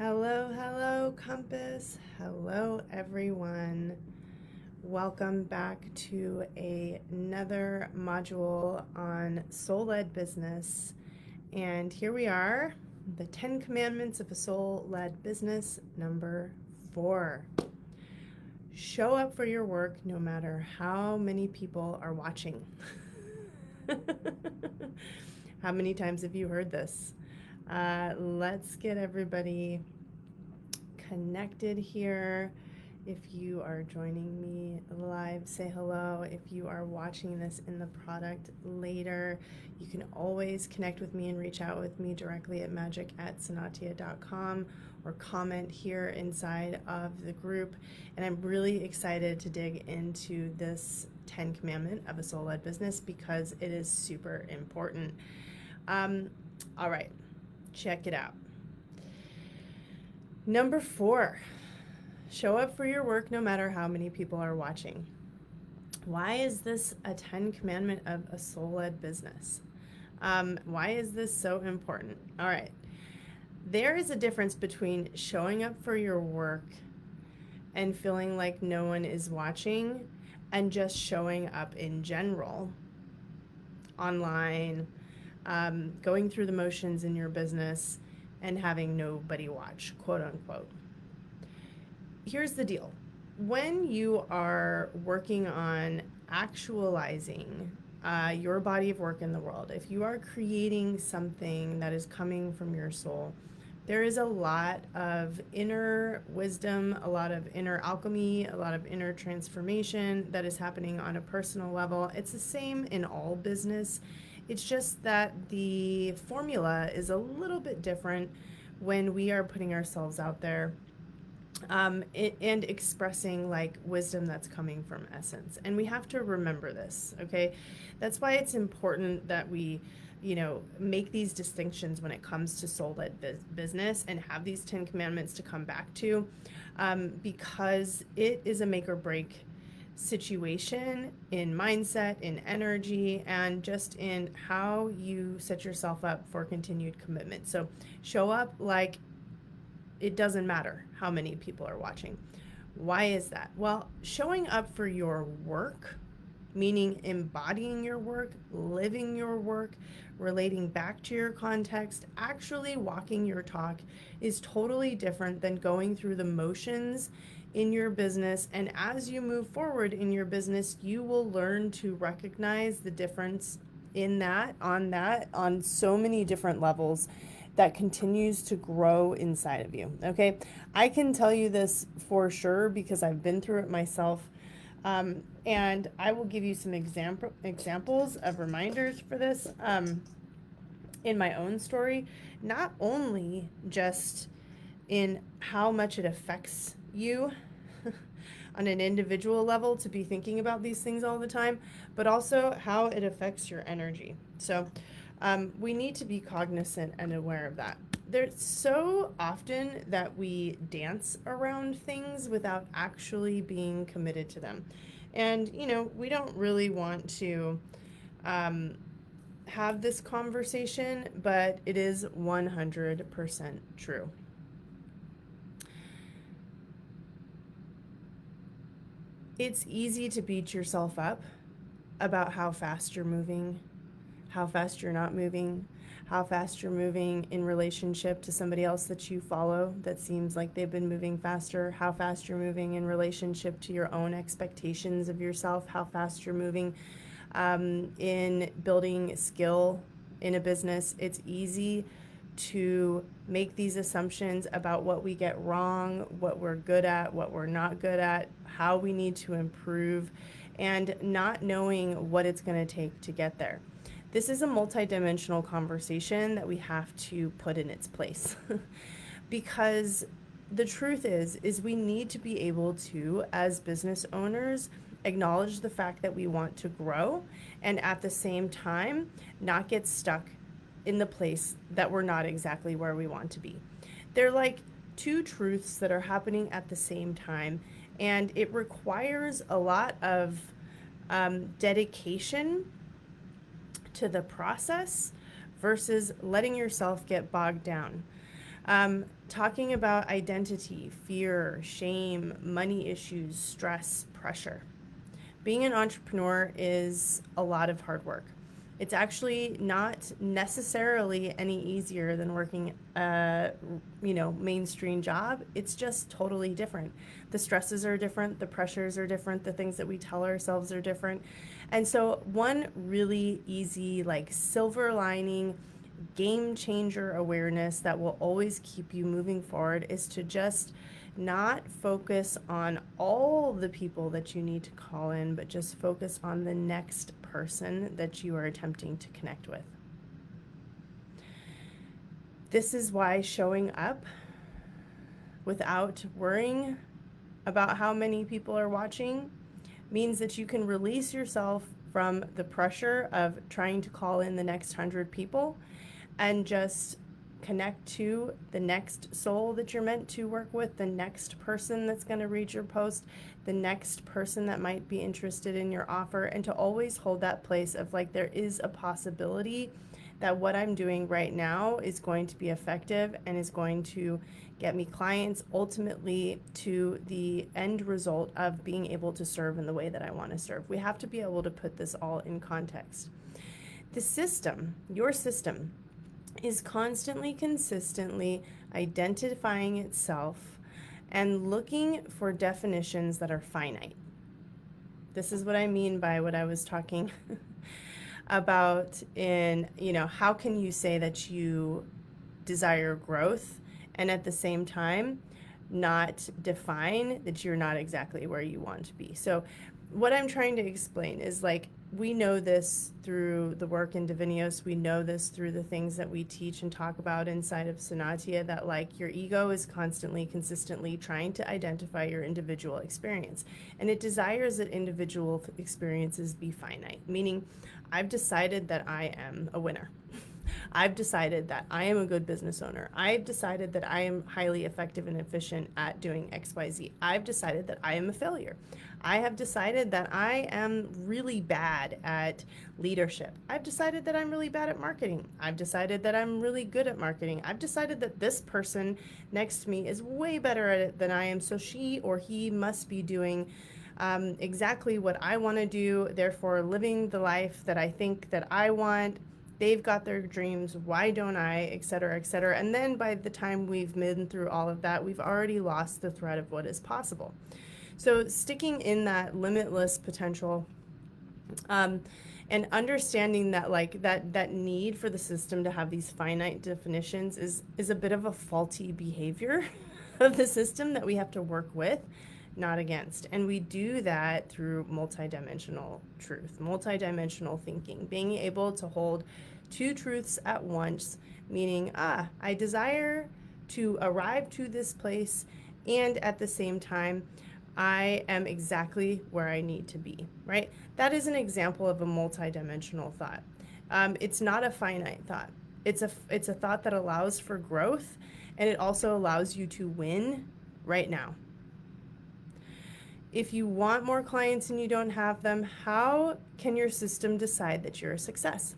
Hello, hello, Compass. Hello, everyone. Welcome back to another module on soul-led business. And here we are, the 10 Commandments of a Soul-Led Business, number 4. Show up for your work no matter how many people are watching. How many times have you heard this? Let's get everybody connected here. If you are joining me live, say hello. If you are watching this in the product later, you can always connect with me and reach out with me directly at magic@sanatia.com or comment here inside of the group. And I'm really excited to dig into this 10 commandment of a soul-led business because it is super important. All right, check it out. Number 4, show up for your work no matter how many people are watching. Why is this a 10 commandment of a soul-led business? Why is this so important? All right. There is a difference between showing up for your work and feeling like no one is watching and just showing up in general, online, going through the motions in your business and having nobody watch, quote unquote. Here's the deal. When you are working on actualizing your body of work in the world, if you are creating something that is coming from your soul, there is a lot of inner wisdom, a lot of inner alchemy, a lot of inner transformation that is happening on a personal level. It's the same in all business. It's just that the formula is a little bit different when we are putting ourselves out there and expressing like wisdom that's coming from essence. And we have to remember this, okay? That's why it's important that we, make these distinctions when it comes to soul-led business and have these 10 commandments to come back to, because it is a make or break situation in mindset, in energy, and just in how you set yourself up for continued commitment. So show up like it doesn't matter how many people are watching. Why is that? Well, showing up for your work, meaning embodying your work, living your work, relating back to your context, actually walking your talk, is totally different than going through the motions in your business. And as you move forward in your business, you will learn to recognize the difference in that, on so many different levels that continues to grow inside of you. Okay. I can tell you this for sure because I've been through it myself. And I will give you some examples of reminders for this in my own story, not only just in how much it affects you on an individual level to be thinking about these things all the time, but also how it affects your energy. So we need to be cognizant and aware of that. There's so often that we dance around things without actually being committed to them. And, we don't really want to have this conversation, but it is 100% true. It's easy to beat yourself up about how fast you're moving, how fast you're not moving, how fast you're moving in relationship to somebody else that you follow that seems like they've been moving faster, how fast you're moving in relationship to your own expectations of yourself, how fast you're moving in building skill in a business. It's easy to make these assumptions about what we get wrong, what we're good at, what we're not good at, how we need to improve, and not knowing what it's going to take to get there. This is a multidimensional conversation that we have to put in its place because the truth is we need to be able to, as business owners, acknowledge the fact that we want to grow and at the same time not get stuck in the place that we're not exactly where we want to be. They're like two truths that are happening at the same time, and it requires a lot of dedication to the process versus letting yourself get bogged down. talking about identity, fear, shame, money issues, stress, pressure. Being an entrepreneur is a lot of hard work. It's actually not necessarily any easier than working a, mainstream job. It's just totally different. The stresses are different, the pressures are different, the things that we tell ourselves are different. And so one really easy, like, silver lining, game changer awareness that will always keep you moving forward is to just not focus on all the people that you need to call in, but just focus on the next person that you are attempting to connect with. This is why showing up without worrying about how many people are watching means that you can release yourself from the pressure of trying to call in the next 100 people and just connect to the next soul that you're meant to work with, the next person that's going to read your post, the next person that might be interested in your offer, and to always hold that place of, like, there is a possibility that what I'm doing right now is going to be effective and is going to get me clients, ultimately to the end result of being able to serve in the way that I want to serve. We have to be able to put this all in context. The system, your system, is constantly, consistently identifying itself and looking for definitions that are finite. This is what I mean by what I was talking about in, how can you say that you desire growth and at the same time not define that you're not exactly where you want to be? So what I'm trying to explain is, like, we know this through the work in Divinios. We know this through the things that we teach and talk about inside of Sonatia, that, like, your ego is constantly, consistently trying to identify your individual experience. And it desires that individual experiences be finite, meaning I've decided that I am a winner. I've decided that I am a good business owner. I've decided that I am highly effective and efficient at doing XYZ. I've decided that I am a failure. I have decided that I am really bad at leadership. I've decided that I'm really bad at marketing. I've decided that I'm really good at marketing. I've decided that this person next to me is way better at it than I am, so she or he must be doing exactly what I want to do, therefore living the life that I think that I want. They've got their dreams, why don't I, et cetera, et cetera. And then by the time we've been through all of that, we've already lost the thread of what is possible. So sticking in that limitless potential, and understanding that, like, that need for the system to have these finite definitions is a bit of a faulty behavior of the system that we have to work with, not against. And we do that through multidimensional truth, multidimensional thinking, being able to hold two truths at once, meaning, I desire to arrive to this place, and at the same time, I am exactly where I need to be, right? That is an example of a multidimensional thought. It's not a finite thought. It's a thought that allows for growth, and it also allows you to win right now. If you want more clients and you don't have them, how can your system decide that you're a success?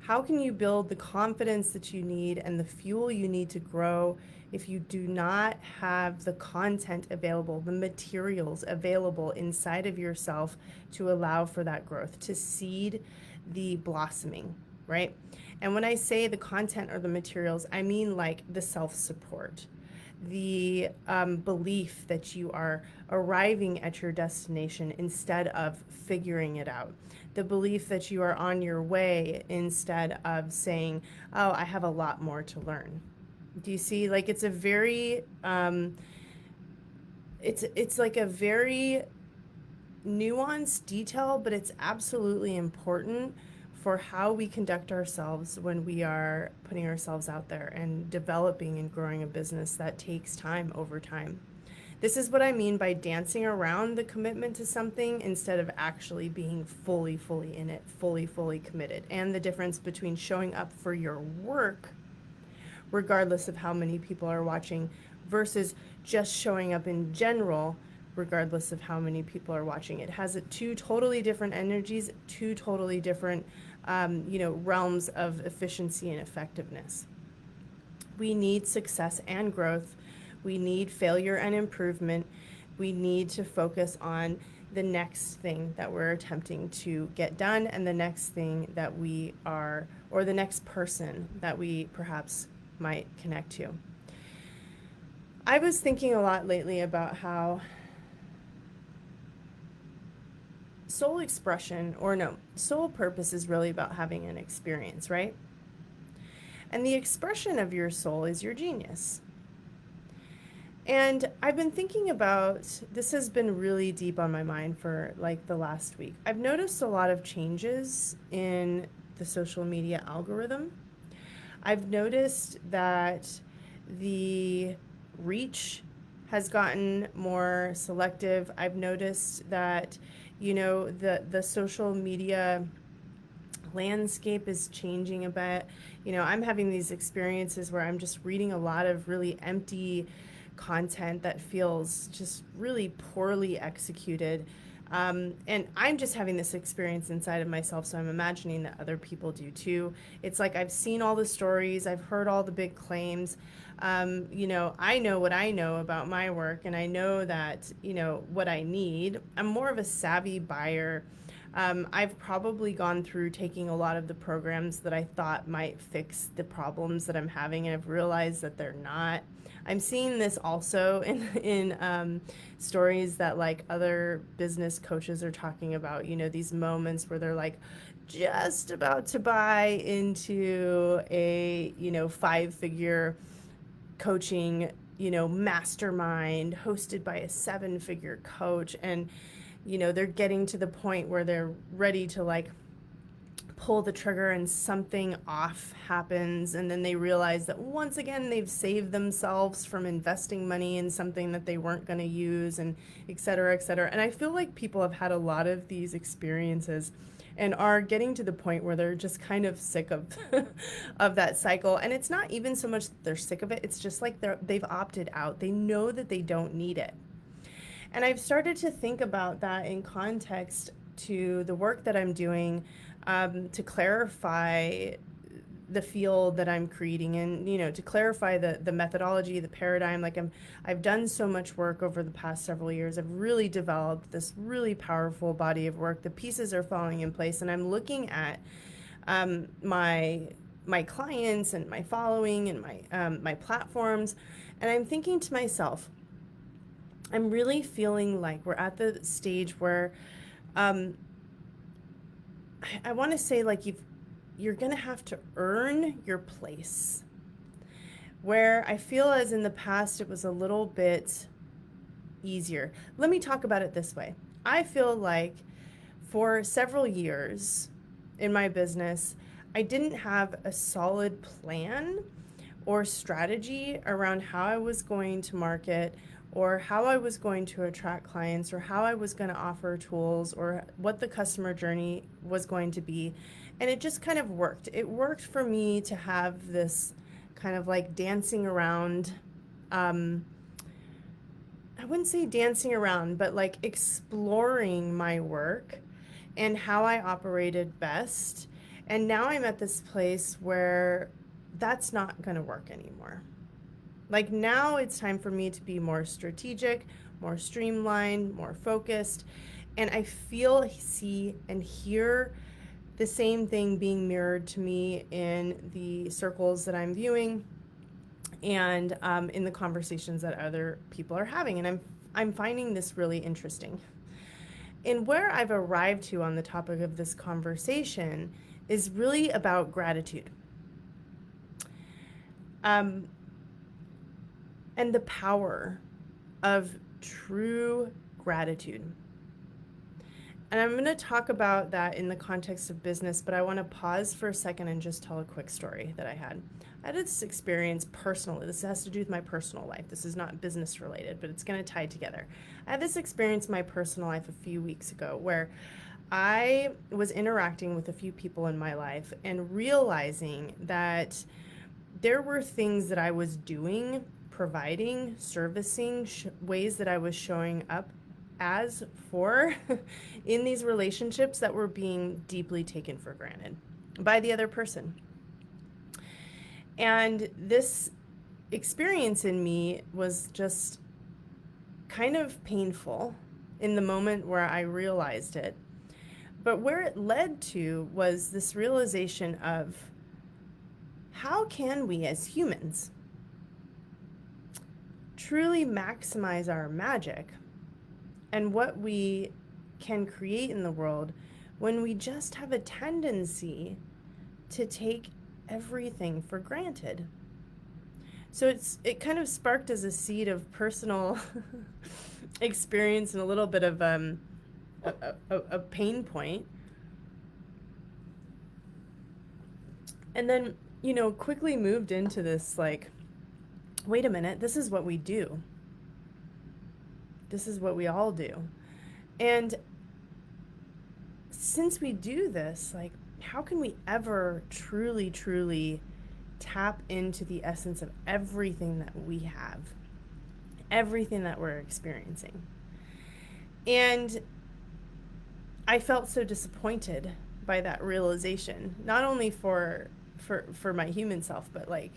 How can you build the confidence that you need and the fuel you need to grow if you do not have the content available, the materials available inside of yourself to allow for that growth, to seed the blossoming, right? And when I say the content or the materials, I mean, like, the self-support, the belief that you are arriving at your destination instead of figuring it out, the belief that you are on your way instead of saying, oh, I have a lot more to learn. Do you see? Like, it's a very, it's like a very nuanced detail, but it's absolutely important for how we conduct ourselves when we are putting ourselves out there and developing and growing a business that takes time over time. This is what I mean by dancing around the commitment to something instead of actually being fully in it, fully committed. And the difference between showing up for your work, regardless of how many people are watching, versus just showing up in general, regardless of how many people are watching. It has two totally different energies, two totally different realms of efficiency and effectiveness. We need success and growth. We need failure and improvement. We need to focus on the next thing that we're attempting to get done and the next thing that we are, or the next person that we perhaps might connect to. I was thinking a lot lately about how soul expression, or no, soul purpose is really about having an experience, right? And the expression of your soul is your genius. And I've been thinking about, this has been really deep on my mind for like the last week. I've noticed a lot of changes in the social media algorithm. I've noticed that the reach has gotten more selective. I've noticed that, the social media landscape is changing a bit. I'm having these experiences where I'm just reading a lot of really empty content that feels just really poorly executed. And I'm just having this experience inside of myself, so I'm imagining that other people do too. It's like I've seen all the stories, I've heard all the big claims. I know what I know about my work, and I know that, what I need. I'm more of a savvy buyer. I've probably gone through taking a lot of the programs that I thought might fix the problems that I'm having, and I've realized that they're not. I'm seeing this also in stories that like other business coaches are talking about, these moments where they're like just about to buy into a, 5-figure coaching, mastermind hosted by a 7-figure coach. And, they're getting to the point where they're ready to like pull the trigger and something off happens, and then they realize that once again they've saved themselves from investing money in something that they weren't going to use, and et cetera, et cetera. And I feel like people have had a lot of these experiences and are getting to the point where they're just kind of sick of of that cycle. And it's not even so much that they're sick of it, it's just like they've opted out. They know that they don't need it. And I've started to think about that in context to the work that I'm doing, to clarify the field that I'm creating, and to clarify the methodology, the paradigm. Like I've done so much work over the past several years. I've really developed this really powerful body of work. The pieces are falling in place, and I'm looking at my clients and my following and my platforms, and I'm thinking to myself, I'm really feeling like we're at the stage where I want to say like you're going to have to earn your place. Where I feel as in the past it was a little bit easier. Let me talk about it this way. I feel like for several years in my business, I didn't have a solid plan or strategy around how I was going to market, or how I was going to attract clients, or how I was going to offer tools, or what the customer journey was going to be. And it just kind of worked. It worked for me to have this kind of like dancing around, I wouldn't say dancing around, but like exploring my work and how I operated best. And now I'm at this place where that's not going to work anymore. Like now it's time for me to be more strategic, more streamlined, more focused. And I feel, see, and hear the same thing being mirrored to me in the circles that I'm viewing, and in the conversations that other people are having. And I'm finding this really interesting. And where I've arrived to on the topic of this conversation is really about gratitude. And the power of true gratitude. And I'm going to talk about that in the context of business, but I want to pause for a second and just tell a quick story that I had. I had this experience personally. This has to do with my personal life. This is not business related, but it's going to tie together. I had this experience in my personal life a few weeks ago where I was interacting with a few people in my life and realizing that there were things that I was doing, providing, servicing, ways that I was showing up as for in these relationships that were being deeply taken for granted. by the other person. And this experience in me was just kind of painful in the moment where I realized it. But where it led to was this realization of how can we as humans truly maximize our magic and what we can create in the world when we just have a tendency to take everything for granted. So it kind of sparked as a seed of personal experience and a little bit of a pain point. And then, quickly moved into this, like, wait a minute, this is what we do. This is what we all do. And since we do this, like, how can we ever truly, truly tap into the essence of everything that we have, everything that we're experiencing? And I felt so disappointed by that realization, not only for my human self, but like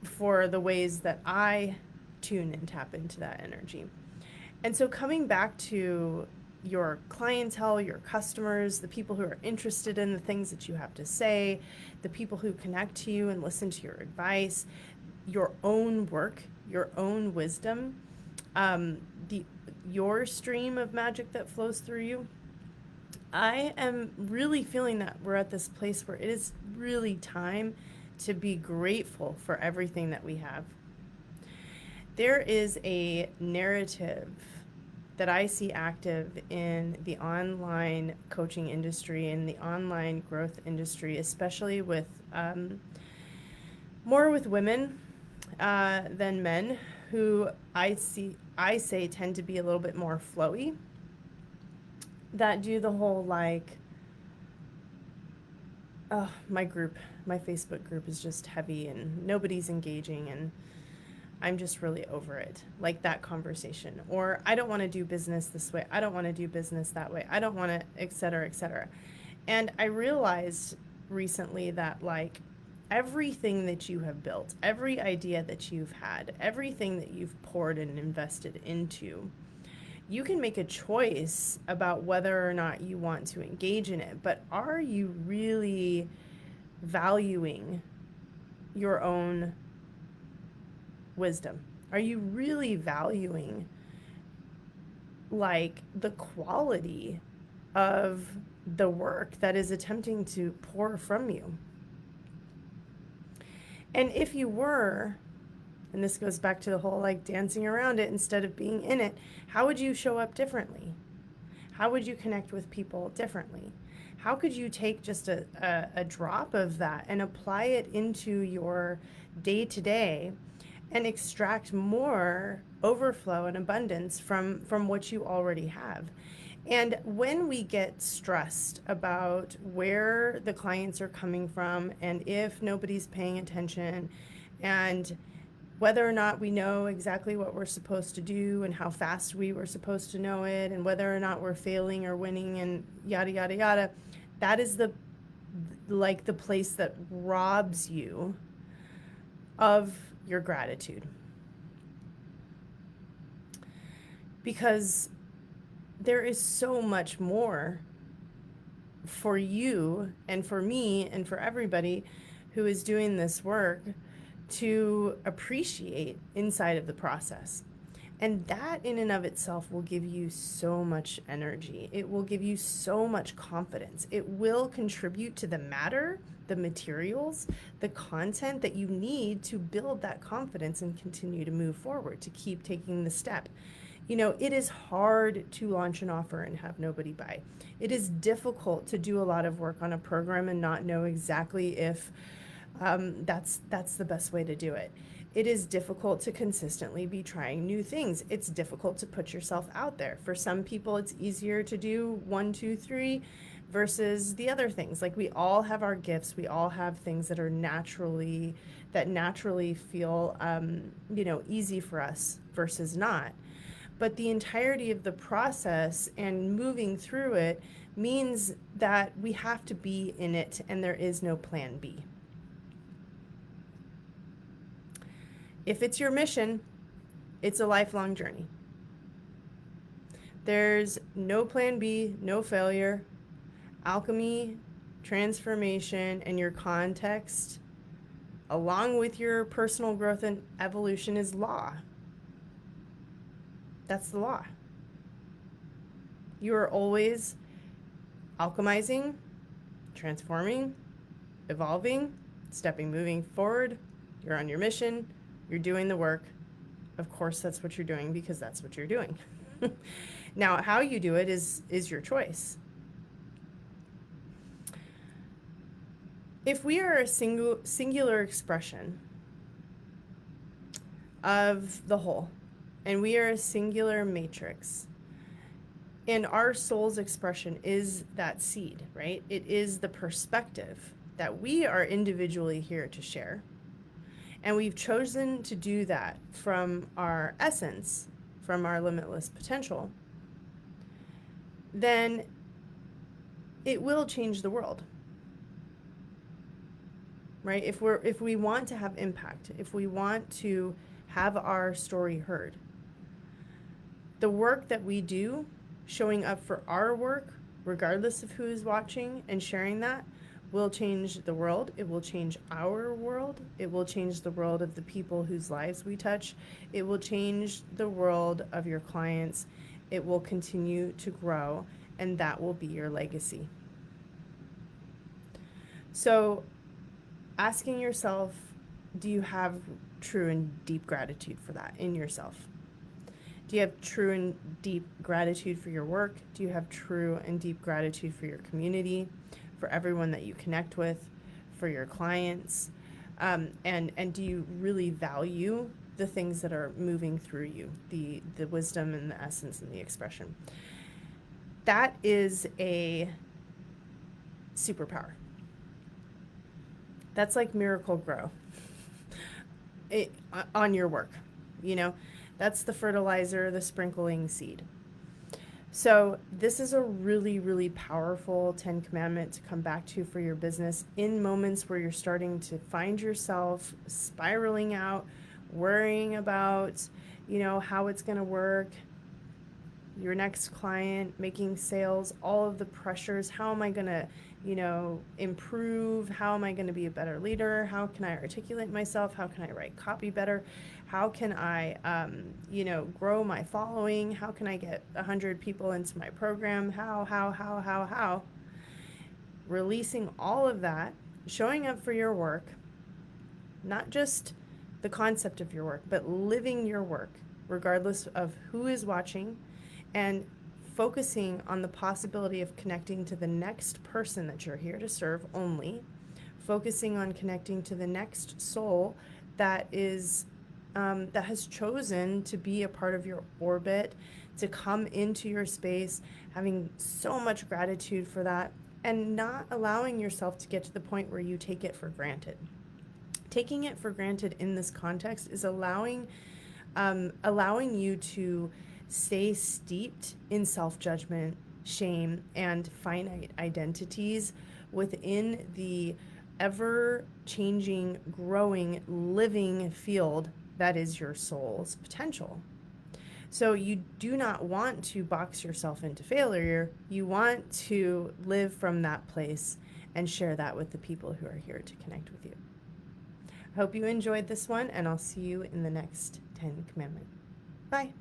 for the ways that I tune and tap into that energy. And so coming back to your clientele, your customers, the people who are interested in the things that you have to say, the people who connect to you and listen to your advice, your own work, your own wisdom, your stream of magic that flows through you. I am really feeling that we're at this place where it is really time to be grateful for everything that we have. There is a narrative that I see active in the online coaching industry and the online growth industry, especially with more with women than men, who I say tend to be a little bit more flowy, that do the whole like, oh, my Facebook group is just heavy and nobody's engaging and I'm just really over it. Like that conversation. Or I don't want to do business this way. I don't want to do business that way. I don't want to, et cetera, et cetera. And I realized recently that like everything that you have built, every idea that you've had, everything that you've poured and invested into, you can make a choice about whether or not you want to engage in it. But are you really valuing your own wisdom? Are you really valuing like the quality of the work that is attempting to pour from you? And if you were, and this goes back to the whole like dancing around it instead of being in it, how would you show up differently? How would you connect with people differently? How could you take just a drop of that and apply it into your day-to-day and extract more overflow and abundance from what you already have? And when we get stressed about where the clients are coming from and if nobody's paying attention and whether or not we know exactly what we're supposed to do and how fast we were supposed to know it and whether or not we're failing or winning and yada, yada, yada, that is the place that robs you of your gratitude. Because there is so much more for you and for me and for everybody who is doing this work to appreciate inside of the process. And that in and of itself will give you so much energy. It will give you so much confidence. It will contribute to the matter, the materials, the content that you need to build that confidence and continue to move forward, to keep taking the step. It is hard to launch an offer and have nobody buy. It is difficult to do a lot of work on a program and not know exactly if that's the best way to do it. It is difficult to consistently be trying new things. It's difficult to put yourself out there. For some people, it's easier to do 1, 2, 3 versus the other things. Like we all have our gifts. We all have things that naturally feel, easy for us versus not. But the entirety of the process and moving through it means that we have to be in it, and there is no plan B. If it's your mission, it's a lifelong journey. There's no plan B, no failure. Alchemy, transformation, and your context, along with your personal growth and evolution, is law. That's the law. You are always alchemizing, transforming, evolving, moving forward. You're on your mission. You're doing the work. Of course, that's what you're doing because that's what you're doing. Now, how you do it is your choice. If we are a singular expression of the whole, and we are a singular matrix, and our soul's expression is that seed, right? It is the perspective that we are individually here to share. And we've chosen to do that from our essence, from our limitless potential. Then it will change the world. Right? If we want to have impact, if we want to have our story heard, the work that we do, showing up for our work, regardless of who is watching, and sharing that, will change the world. It will change our world. It will change the world of the people whose lives we touch. It will change the world of your clients. It will continue to grow, and that will be your legacy. So, asking yourself, do you have true and deep gratitude for that in yourself? Do you have true and deep gratitude for your work? Do you have true and deep gratitude for your community, for everyone that you connect with, for your clients? And do you really value the things that are moving through you, the wisdom and the essence and the expression? That is a superpower. That's like Miracle Grow on your work, That's the fertilizer, the sprinkling seed. So this is a really, really powerful 10 commandment to come back to for your business in moments where you're starting to find yourself spiraling out, worrying about, how it's going to work, your next client, making sales, all of the pressures. How am I going to, improve? How am I going to be a better leader? How can I articulate myself? How can I write copy better? How can I, grow my following? How can I get 100 people into my program? How? Releasing all of that, showing up for your work, not just the concept of your work, but living your work, regardless of who is watching, and focusing on the possibility of connecting to the next person that you're here to serve only, focusing on connecting to the next soul that is that has chosen to be a part of your orbit, to come into your space, having so much gratitude for that, and not allowing yourself to get to the point where you take it for granted. Taking it for granted in this context is allowing you to stay steeped in self-judgment, shame, and finite identities within the ever-changing, growing, living field that is your soul's potential. So you do not want to box yourself into failure. You want to live from that place and share that with the people who are here to connect with you. I hope you enjoyed this one, and I'll see you in the next 10 Commandment. Bye.